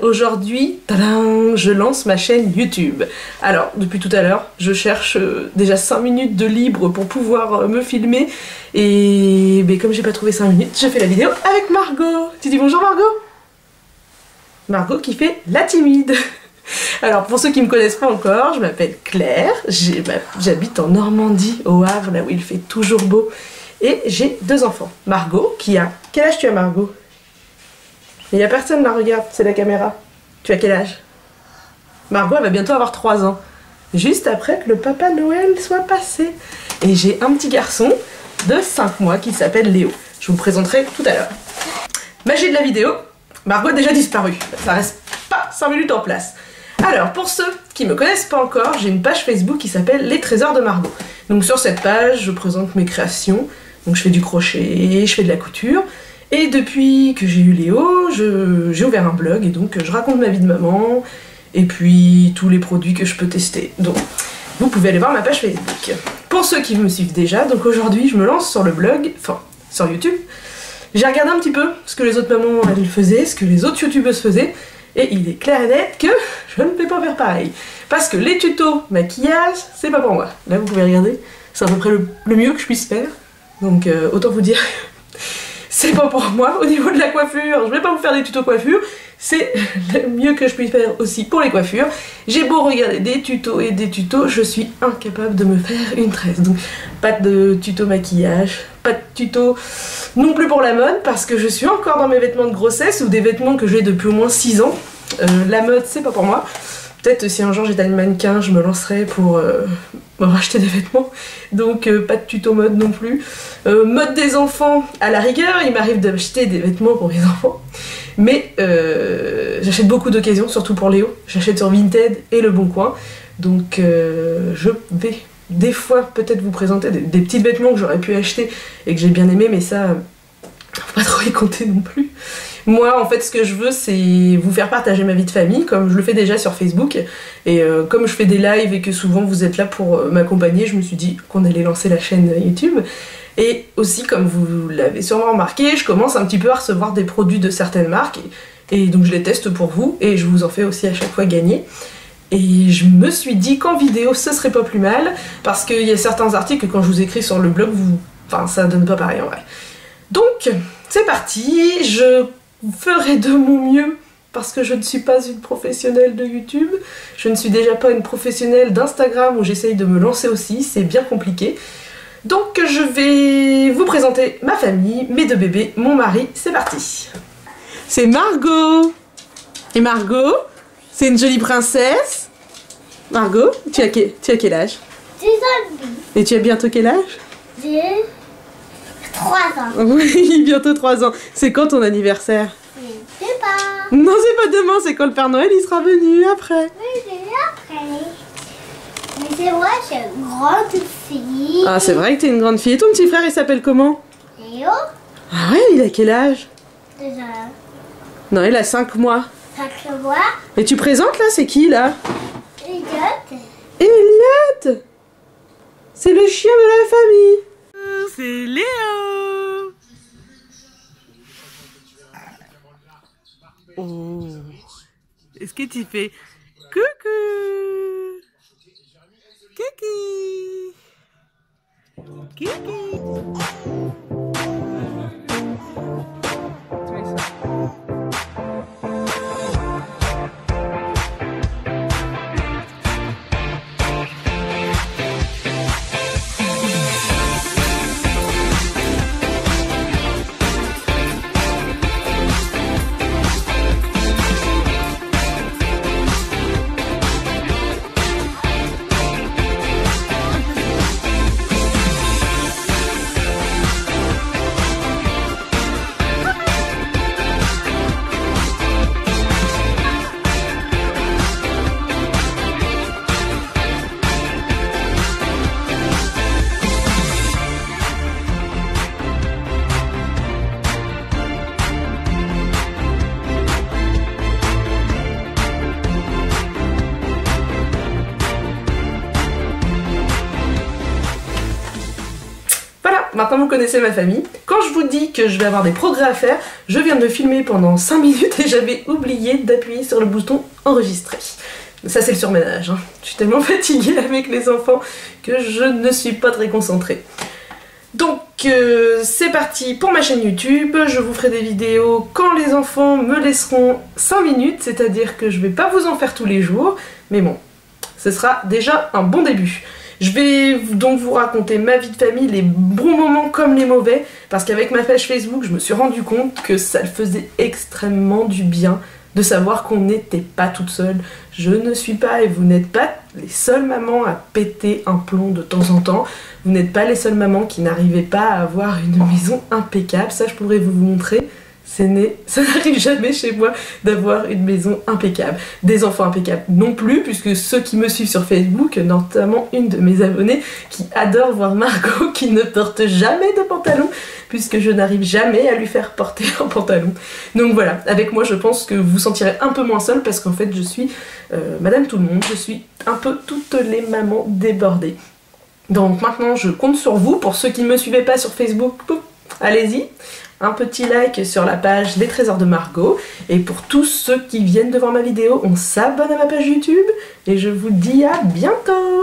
Aujourd'hui, tadam, je lance ma chaîne YouTube. Alors, depuis tout à l'heure, je cherche déjà 5 minutes de libre pour pouvoir me filmer. Et comme j'ai pas trouvé 5 minutes, je fais la vidéo avec Margot. Tu dis bonjour Margot? Margot qui fait la timide. Alors, pour ceux qui me connaissent pas encore, je m'appelle Claire. J'habite en Normandie, au Havre, là où il fait toujours beau. Et j'ai 2 enfants. Margot, qui a... Quel âge tu as, Margot? Il n'y a personne là, regarde, c'est la caméra. Tu as quel âge? Margot, elle va bientôt avoir 3 ans. Juste après que le Papa Noël soit passé. Et j'ai un petit garçon de 5 mois qui s'appelle Léo. Je vous le présenterai tout à l'heure. Magie de la vidéo, Margot a déjà disparu. Ça reste pas 5 minutes en place. Alors, pour ceux qui me connaissent pas encore, j'ai une page Facebook qui s'appelle Les Trésors de Margot. Donc sur cette page, je présente mes créations. Donc je fais du crochet, je fais de la couture. Et depuis que j'ai eu Léo, j'ai ouvert un blog et donc je raconte ma vie de maman et puis tous les produits que je peux tester. Donc vous pouvez aller voir ma page Facebook. Pour ceux qui me suivent déjà, donc aujourd'hui je me lance sur le blog, enfin sur YouTube. J'ai regardé un petit peu ce que les autres mamans elles faisaient, ce que les autres youtubeuses faisaient. Et il est clair et net que je ne vais pas faire pareil. Parce que les tutos maquillage, c'est pas pour moi. Là vous pouvez regarder, c'est à peu près le mieux que je puisse faire. Donc autant vous dire... C'est pas pour moi. Au niveau de la coiffure, je vais pas vous faire des tutos coiffure, c'est le mieux que je puisse faire aussi pour les coiffures. J'ai beau regarder des tutos et des tutos, je suis incapable de me faire une tresse. Donc pas de tuto maquillage, pas de tuto non plus pour la mode, parce que je suis encore dans mes vêtements de grossesse ou des vêtements que j'ai depuis au moins 6 ans. La mode, c'est pas pour moi. Peut-être si un jour j'étais un mannequin, je me lancerai pour me racheter des vêtements. Donc pas de tuto mode non plus. Mode des enfants, à la rigueur, il m'arrive d'acheter des vêtements pour mes enfants. Mais j'achète beaucoup d'occasions, surtout pour Léo. J'achète sur Vinted et Le Bon Coin. Donc je vais des fois peut-être vous présenter des petits vêtements que j'aurais pu acheter et que j'ai bien aimé, mais ça, faut pas trop y compter non plus. Moi, en fait, ce que je veux, c'est vous faire partager ma vie de famille, comme je le fais déjà sur Facebook. Et comme je fais des lives et que souvent vous êtes là pour m'accompagner, je me suis dit qu'on allait lancer la chaîne YouTube. Et aussi, comme vous l'avez sûrement remarqué, je commence un petit peu à recevoir des produits de certaines marques. Et donc je les teste pour vous, et je vous en fais aussi à chaque fois gagner. Et je me suis dit qu'en vidéo, ce serait pas plus mal, parce qu'il y a certains articles que quand je vous écris sur le blog, enfin, ça donne pas pareil en vrai. Donc, c'est parti, je ferai de mon mieux parce que je ne suis pas une professionnelle de YouTube, je ne suis déjà pas une professionnelle d'Instagram où j'essaye de me lancer aussi, c'est bien compliqué. Donc je vais vous présenter ma famille, mes 2 bébés, mon mari, c'est parti. C'est Margot. Et Margot, c'est une jolie princesse. Margot, tu as quel âge? 10 ans. Et tu as bientôt quel âge? J'ai 3 ans. Oui, bientôt 3 ans. C'est quand ton anniversaire? Je sais pas. Non, c'est pas demain, c'est quand le Père Noël il sera venu après. Oui, c'est après. Mais c'est moi, je suis une grande fille. Ah, c'est vrai que t'es une grande fille. Et ton petit frère, il s'appelle comment? Léo, Ah ouais, il a quel âge? déjà Non, il a 5 mois. 5 mois. Et tu présentes là, c'est qui là? Elliot. Elliot! C'est le chien de la famille. C'est Léo. Oh. Est-ce que tu fais coucou? Kiki. Kiki. maintenant vous connaissez ma famille. Quand je vous dis que je vais avoir des progrès à faire, je viens de me filmer pendant 5 minutes et j'avais oublié d'appuyer sur le bouton enregistrer. Ça c'est le surménage, hein. Je suis tellement fatiguée avec les enfants que je ne suis pas très concentrée. Donc c'est parti pour ma chaîne YouTube, je vous ferai des vidéos quand les enfants me laisseront 5 minutes, c'est-à-dire que je vais pas vous en faire tous les jours, mais bon, ce sera déjà un bon début. Je vais donc vous raconter ma vie de famille, les bons moments comme les mauvais, parce qu'avec ma page Facebook, je me suis rendu compte que ça faisait extrêmement du bien de savoir qu'on n'était pas toute seule. Je ne suis pas et vous n'êtes pas les seules mamans à péter un plomb de temps en temps. Vous n'êtes pas les seules mamans qui n'arrivaient pas à avoir une maison impeccable. Ça, je pourrais vous montrer. Ça n'arrive jamais chez moi d'avoir une maison impeccable. Des enfants impeccables non plus, puisque ceux qui me suivent sur Facebook, notamment une de mes abonnées qui adore voir Margot qui ne porte jamais de pantalon, puisque je n'arrive jamais à lui faire porter un pantalon. Donc voilà, avec moi je pense que vous vous sentirez un peu moins seule, parce qu'en fait je suis Madame Tout le Monde, je suis un peu toutes les mamans débordées. Donc maintenant je compte sur vous, pour ceux qui ne me suivaient pas sur Facebook, allez-y, un petit like sur la page Les Trésors de Margot, et pour tous ceux qui viennent de voir ma vidéo, on s'abonne à ma page YouTube, et je vous dis à bientôt.